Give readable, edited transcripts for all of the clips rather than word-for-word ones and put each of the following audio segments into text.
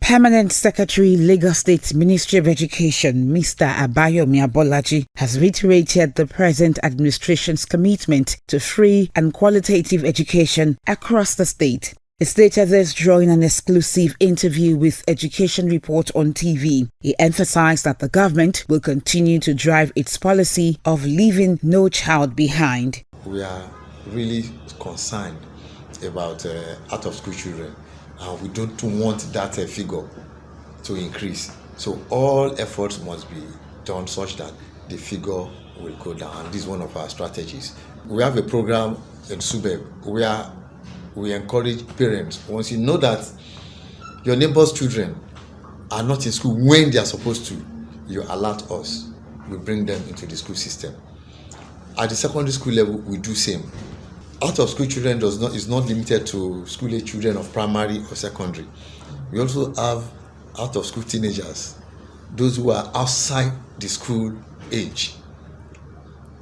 Permanent Secretary, Lagos State Ministry of Education, Mr. Abayomi Abolaji, has reiterated the present administration's commitment to free and qualitative education across the state. He stated this during an exclusive interview with Education Report on TV. He emphasized that the government will continue to drive its policy of leaving no child behind. We are really concerned about out-of-school children, and we don't want that figure to increase. So all efforts must be done such that the figure will go down, and this is one of our strategies. We have a program in Sube where we encourage parents, once you know that your neighbor's children are not in school when they are supposed to, you alert us, we bring them into the school system. At the secondary school level, we do same. Out of school children is not limited to school age children of primary or secondary. We also have out of school teenagers, those who are outside the school age,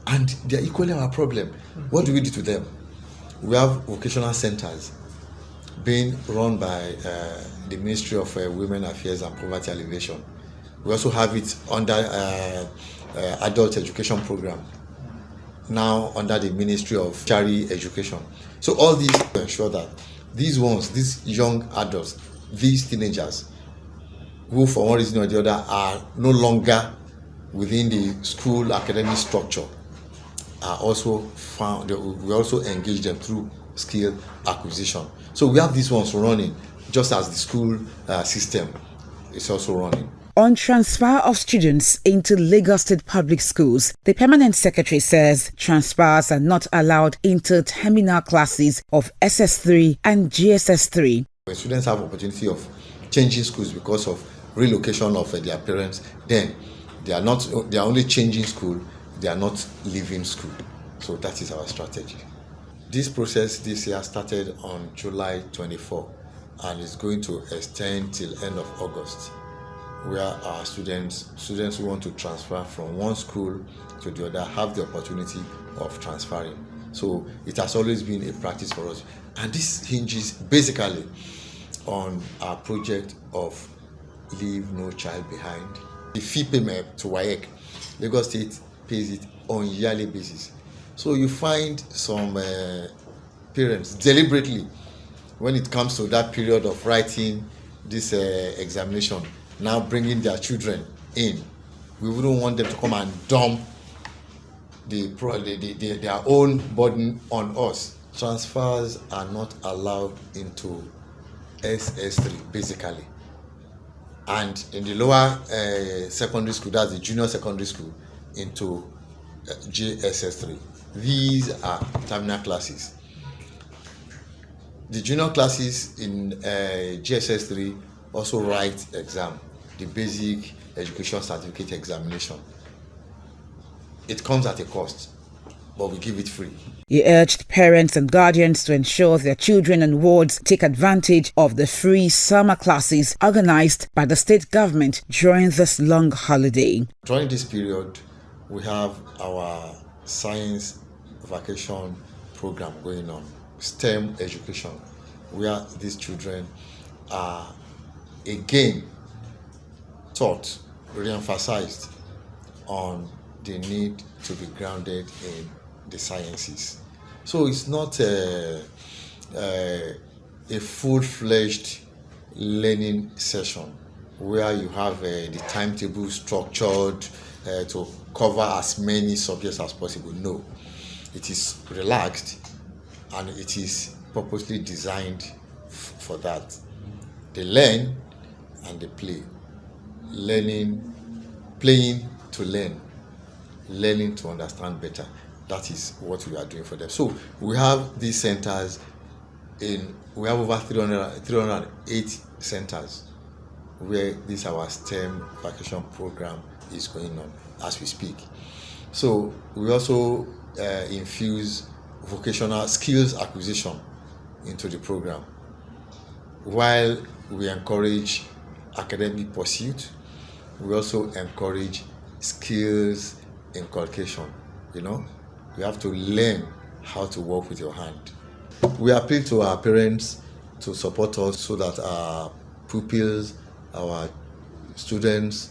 and they are equally our problem. What do we do to them? We have vocational centers being run by the Ministry of Women Affairs and Poverty Alleviation. We also have it under adult education program, now under the Ministry of Tertiary Education. So all these to ensure that these young adults, these teenagers, who for one reason or the other are no longer within the school academic structure, are also found. We also engage them through skill acquisition. So we have these ones running, just as the school system is also running. On transfer of students into Lagos State public schools, the Permanent Secretary says transfers are not allowed into terminal classes of SS3 and GSS3. When students have opportunity of changing schools because of relocation of their parents, then they are only changing school, they are not leaving school. So that is our strategy. This process this year started on July 24 and is going to extend till end of August, where our students who want to transfer from one school to the other have the opportunity of transferring. So it has always been a practice for us, and this hinges basically on our project of Leave No Child Behind. The fee payment to WAEC, Lagos State pays it on yearly basis. So you find some parents deliberately, when it comes to that period of writing this examination, now bringing their children in. We wouldn't want them to come and dump their own burden on us. Transfers are not allowed into SS3 basically, and in the lower secondary school, that's the junior secondary school, into JSS3. These are terminal classes. The junior classes in JSS3 also write exam, the basic education certificate examination. It comes at a cost, but we give it free. He urged parents and guardians to ensure their children and wards take advantage of the free summer classes organized by the state government during this long holiday. During this period, we have our science vacation program going on, STEM education, where these children are again taught, re-emphasized on the need to be grounded in the sciences. So it's not a full-fledged learning session where you have the timetable structured to cover as many subjects as possible. No, it is relaxed and it is purposely designed for that. They learn and they play. Playing to learn, learning to understand better. That is what we are doing for them. So we have these centers we have over 308 centers where this our STEM vacation program is going on as we speak. So we also infuse vocational skills acquisition into the program, while we encourage academic pursuit. We also encourage skills inculcation. You have to learn how to work with your hand. We appeal to our parents to support us so that our pupils our students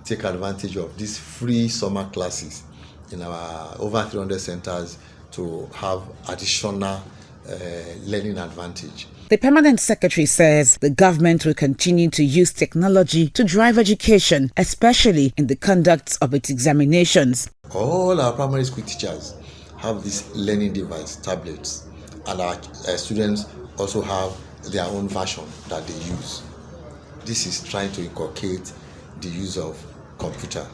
take advantage of these free summer classes in our over 300 centers to have additional learning advantage. The Permanent Secretary says the government will continue to use technology to drive education, especially in the conduct of its examinations. All our primary school teachers have this learning device, tablets, and our students also have their own version that they use. This is trying to inculcate the use of computer,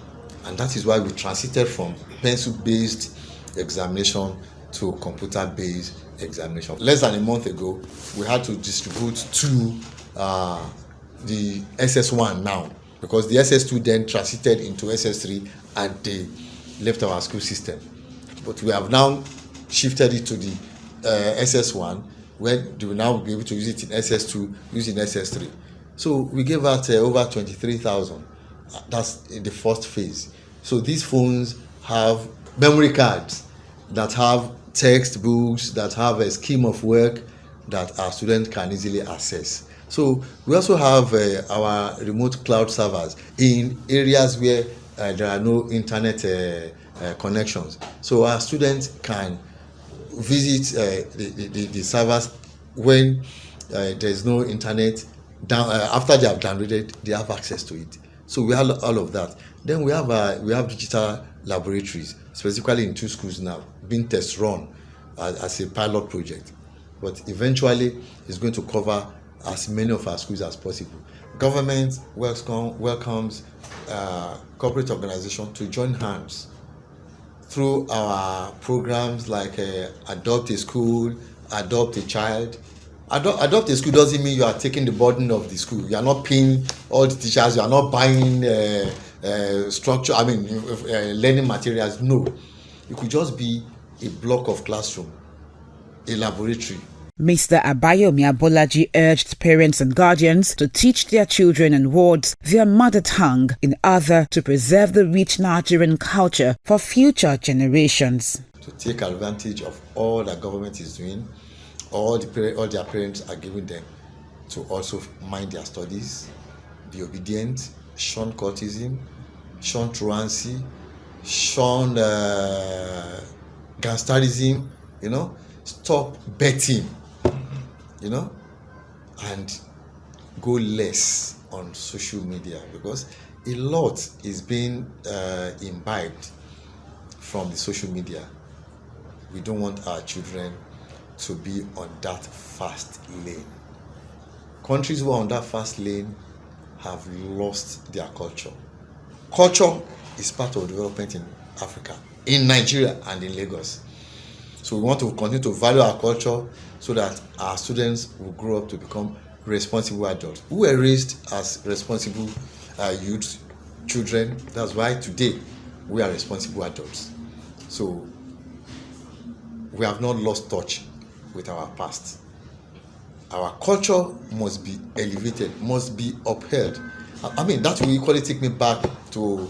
and that is why we transited from pencil-based examination to computer-based examination. Less than a month ago, we had to distribute to the SS1 now, because the SS2 then transited into SS3 and they left our school system. But we have now shifted it to the SS1, where they will now be able to use it in SS2, use it in SS3. So we gave out over 23,000. That's in the first phase. So these phones have memory cards that have textbooks, that have a scheme of work that our students can easily access. So we also have our remote cloud servers in areas where there are no internet connections. So our students can visit the servers when there's no internet. After they have downloaded, they have access to it. So we have all of that. Then we have digital laboratories, specifically in 2 schools now, being test run as a pilot project. But eventually, it's going to cover as many of our schools as possible. Government welcomes corporate organizations to join hands through our programs like Adopt a School, Adopt a Child. Adopt a School doesn't mean you are taking the burden of the school. You are not paying all the teachers. You are not buying learning materials. No, it could just be a block of classroom, a laboratory. Mr. Abayomi Abolaji urged parents and guardians to teach their children and wards their mother tongue in order to preserve the rich Nigerian culture for future generations. To take advantage of all that government is doing, all their parents are giving them to also mind their studies, be obedient, shun cultism, shun truancy, shun gangsterism, stop betting, and go less on social media, because a lot is being imbibed from the social media. We don't want our children to be on that fast lane. Countries who are on that fast lane have lost their culture. Culture is part of development in Africa, in Nigeria and in Lagos. So we want to continue to value our culture so that our students will grow up to become responsible adults who were raised as responsible youth, children. That's why today we are responsible adults. So we have not lost touch with our past. Our culture must be elevated, must be upheld. That will equally take me back to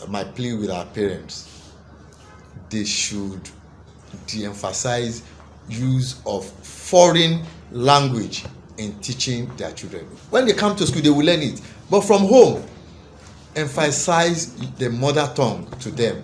my plea with our parents. They should de-emphasize use of foreign language in teaching their children. When they come to school, they will learn it. But from home, emphasize the mother tongue to them.